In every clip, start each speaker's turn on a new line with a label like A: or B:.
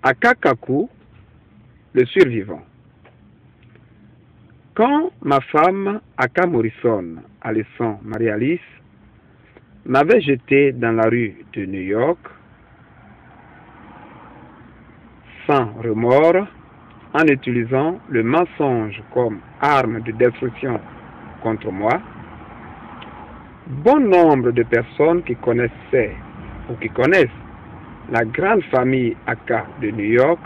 A: Aka Kaku, le survivant. Quand ma femme, Aka Morrison, Alison Marie-Alice, m'avait jeté dans la rue de New York, sans remords, en utilisant le mensonge comme arme de destruction contre moi, bon nombre de personnes qui connaissaient ou qui connaissent la grande famille Aka de New York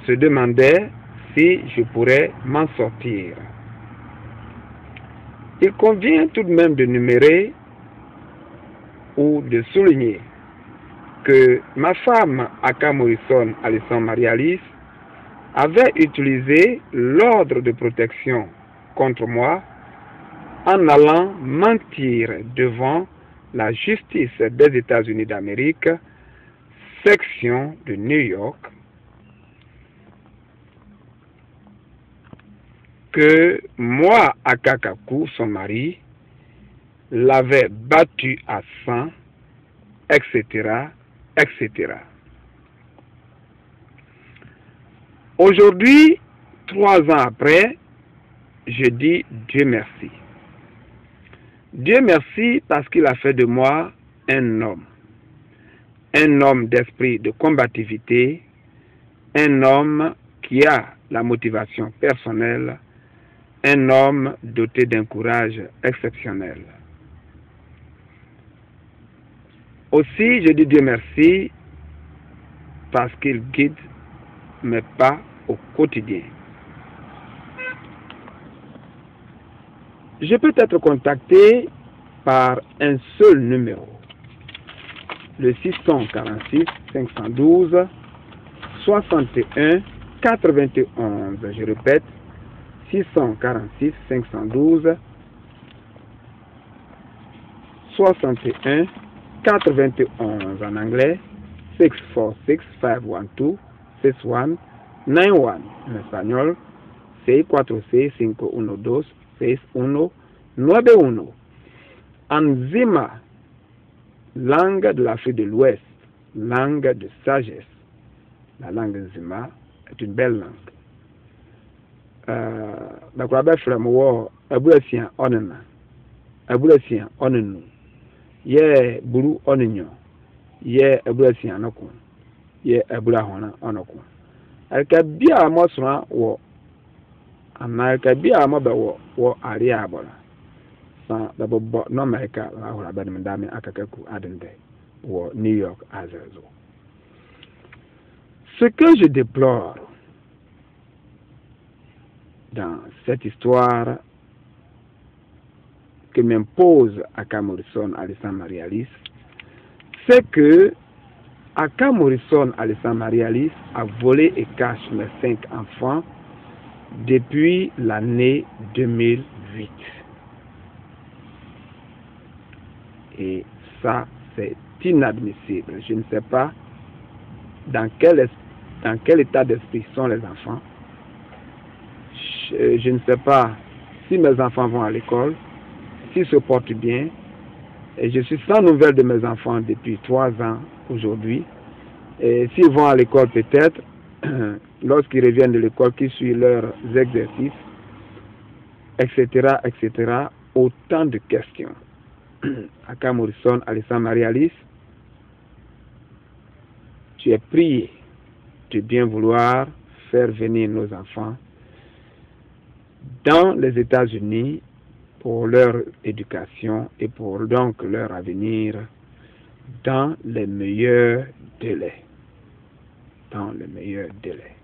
A: se demandaient si je pourrais m'en sortir. Il convient tout de même de numérer ou de souligner que ma femme Aka Morrison, Alison Marie-Alice, avait utilisé l'ordre de protection contre moi en allant mentir devant la justice des États-Unis d'Amérique, section de New York, que moi, Aka Kaku, son mari, l'avait battu à sang, etc., etc. Aujourd'hui, 3 ans après, je dis Dieu merci. Dieu merci parce qu'il a fait de moi un homme d'esprit de combativité, un homme qui a la motivation personnelle, un homme doté d'un courage exceptionnel. Aussi, je dis Dieu merci parce qu'il guide mes pas au quotidien. Je peux être contacté par un seul numéro, le 646 512 61 91. Je répète, 646 512 61 91 en anglais, 646 512 6191 en espagnol, 646 512 6191. En Zima, langue de l'Afrique de l'Ouest, langue de sagesse. La langue Zima est une belle langue. D'accord, frère, moi, abulesien onena, abulesien onenu, ye buru onenyo, ye abulesien anoko, ye abulahona onoko. Alkabia mosra wo, analkabia mobe wo aria abola. Sans d'abord non America la hora ben madame Akakaku adende wo New York azazo. Ce que je déplore dans cette histoire que m'impose Aka Morrison, Alison Marie-Alice, c'est que Aka Morrison, Alison Marie-Alice a volé et cache mes 5 enfants depuis l'année 2008. Et ça, c'est inadmissible. Je ne sais pas dans quel état d'esprit sont les enfants. Je ne sais pas si mes enfants vont à l'école, s'ils se portent bien. Et je suis sans nouvelles de mes enfants depuis 3 ans aujourd'hui. Et s'ils vont à l'école peut-être, lorsqu'ils reviennent de l'école, qu'ils suivent leurs exercices, etc., etc. Autant de questions. Aka Morrison, Alison Marie-Alice, tu es prié de bien vouloir faire venir nos enfants dans les États-Unis pour leur éducation et pour donc leur avenir dans les meilleurs délais. Dans les meilleurs délais.